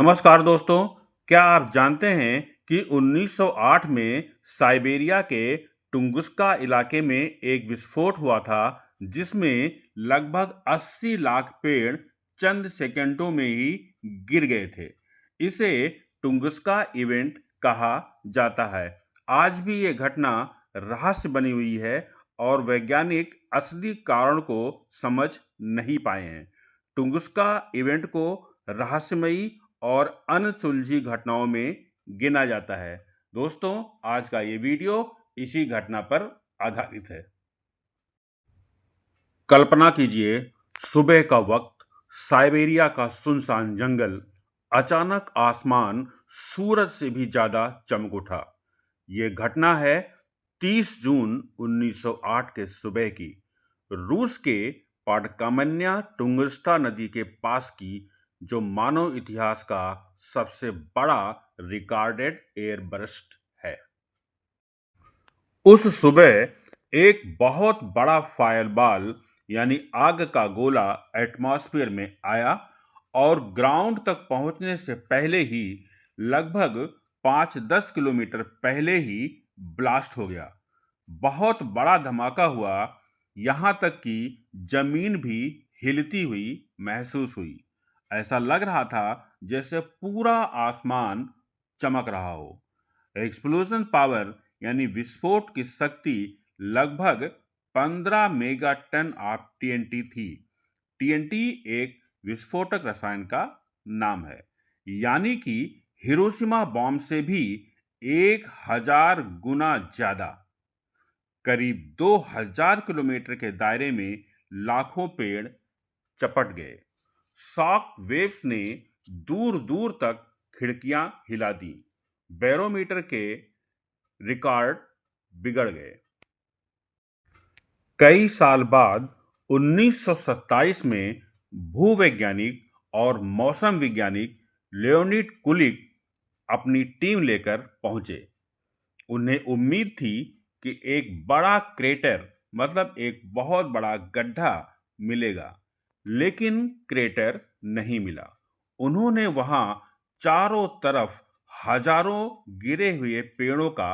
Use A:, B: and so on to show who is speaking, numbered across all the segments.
A: नमस्कार दोस्तों। क्या आप जानते हैं कि 1908 में साइबेरिया के टुंगुस्का इलाके में एक विस्फोट हुआ था जिसमें लगभग 80 लाख पेड़ चंद सेकंडों में ही गिर गए थे। इसे टुंगुस्का इवेंट कहा जाता है। आज भी ये घटना रहस्य बनी हुई है और वैज्ञानिक असली कारण को समझ नहीं पाए हैं। टुंगुस्का इवेंट को रहस्यमयी और अनसुलझी घटनाओं में गिना जाता है। दोस्तों, आज का ये वीडियो इसी घटना पर आधारित है। कल्पना कीजिए, सुबह का वक्त, साइबेरिया का सुनसान जंगल, अचानक आसमान सूरज से भी ज्यादा चमक उठा। ये घटना है 30 जून 1908 के सुबह की। रूस के पाडकामन्या टुंगुस्का नदी के पास की, जो मानव इतिहास का सबसे बड़ा रिकॉर्डेड एयर बर्स्ट है। उस सुबह एक बहुत बड़ा फायरबॉल यानी आग का गोला एटमॉस्फेयर में आया और ग्राउंड तक पहुंचने से पहले ही लगभग 5-10 किलोमीटर पहले ही ब्लास्ट हो गया। बहुत बड़ा धमाका हुआ, यहां तक कि जमीन भी हिलती हुई महसूस हुई। ऐसा लग रहा था जैसे पूरा आसमान चमक रहा हो। एक्सप्लोजन पावर यानी विस्फोट की शक्ति लगभग 15 मेगा टन ऑफ टीएनटी थी। टीएनटी एक विस्फोटक रसायन का नाम है, यानी कि हिरोशिमा बॉम्ब से भी 1000 गुना ज्यादा। करीब 2000 किलोमीटर के दायरे में लाखों पेड़ चपट गए। शॉक वेव्स ने दूर दूर तक खिड़कियां हिला दी। बैरोमीटर के रिकॉर्ड बिगड़ गए। कई साल बाद 1927 में भूवैज्ञानिक और मौसम वैज्ञानिक लियोनिड कुलिक अपनी टीम लेकर पहुंचे। उन्हें उम्मीद थी कि एक बड़ा क्रेटर, मतलब एक बहुत बड़ा गड्ढा मिलेगा, लेकिन क्रेटर नहीं मिला। उन्होंने वहां चारों तरफ हजारों गिरे हुए पेड़ों का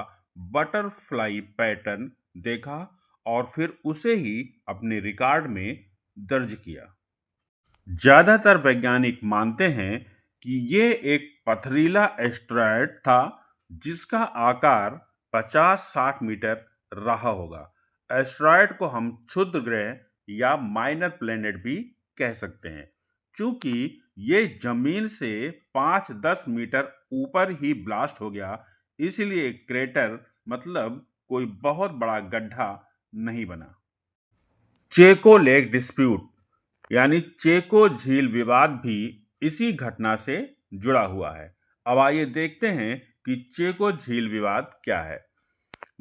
A: बटरफ्लाई पैटर्न देखा और फिर उसे ही अपने रिकॉर्ड में दर्ज किया। ज्यादातर वैज्ञानिक मानते हैं कि ये एक पथरीला एस्टेरॉयड था जिसका आकार 50-60 मीटर रहा होगा। एस्टेरॉयड को हम क्षुद्र ग्रह या माइनर प्लैनेट भी कह सकते हैं। चूंकि ये जमीन से 5-10 मीटर ऊपर ही ब्लास्ट हो गया, इसलिए क्रेटर मतलब कोई बहुत बड़ा गड्ढा नहीं बना। चेको लेक डिस्प्यूट यानी चेको झील विवाद भी इसी घटना से जुड़ा हुआ है। अब आइए देखते हैं कि चेको झील विवाद क्या है।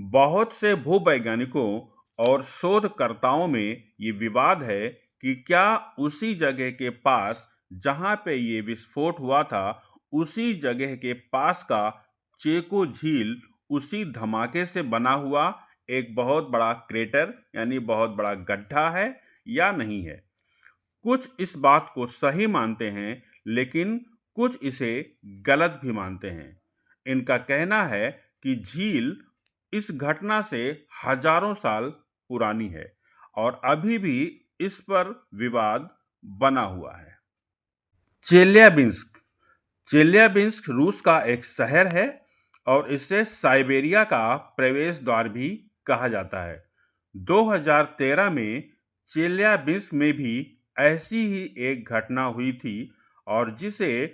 A: बहुत से भूवैज्ञानिकों और शोधकर्ताओं में ये विवाद है कि क्या उसी जगह के पास जहां पे ये विस्फोट हुआ था, उसी जगह के पास का चेको झील उसी धमाके से बना हुआ एक बहुत बड़ा क्रेटर यानी बहुत बड़ा गड्ढा है या नहीं है। कुछ इस बात को सही मानते हैं, लेकिन कुछ इसे गलत भी मानते हैं। इनका कहना है कि झील इस घटना से हजारों साल पुरानी है और अभी भी इस पर विवाद बना हुआ है। चेल्याबिंस्क चेल्याबिंस्क रूस का एक शहर है और इसे साइबेरिया का प्रवेश द्वार भी कहा जाता है। 2013 में चेल्याबिंस्क में भी ऐसी ही एक घटना हुई थी और जिसे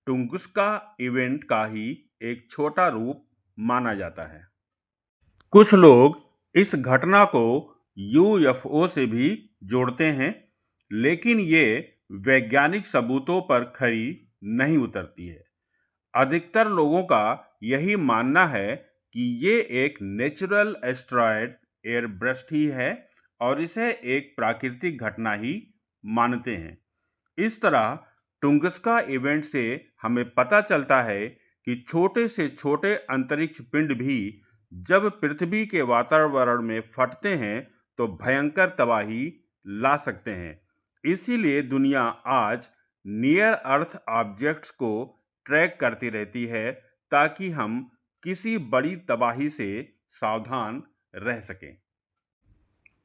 A: टुंगुस्का इवेंट का ही एक छोटा रूप माना जाता है। कुछ लोग इस घटना को यूएफओ से भी जोड़ते हैं, लेकिन ये वैज्ञानिक सबूतों पर खरी नहीं उतरती है। अधिकतर लोगों का यही मानना है कि ये एक नेचुरल एस्टेरॉयड एयरबर्स्ट ही है और इसे एक प्राकृतिक घटना ही मानते हैं। इस तरह टुंगस्का इवेंट से हमें पता चलता है कि छोटे से छोटे अंतरिक्ष पिंड भी जब पृथ्वी के वातावरण में फटते हैं तो भयंकर तबाही ला सकते हैं। इसीलिए दुनिया आज नियर अर्थ ऑब्जेक्ट्स को ट्रैक करती रहती है ताकि हम किसी बड़ी तबाही से सावधान रह सकें।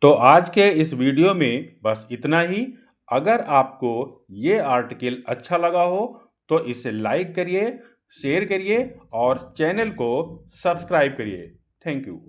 A: तो आज के इस वीडियो में बस इतना ही। अगर आपको ये आर्टिकल अच्छा लगा हो तो इसे लाइक करिए, शेयर करिए और चैनल को सब्सक्राइब करिए। Thank you.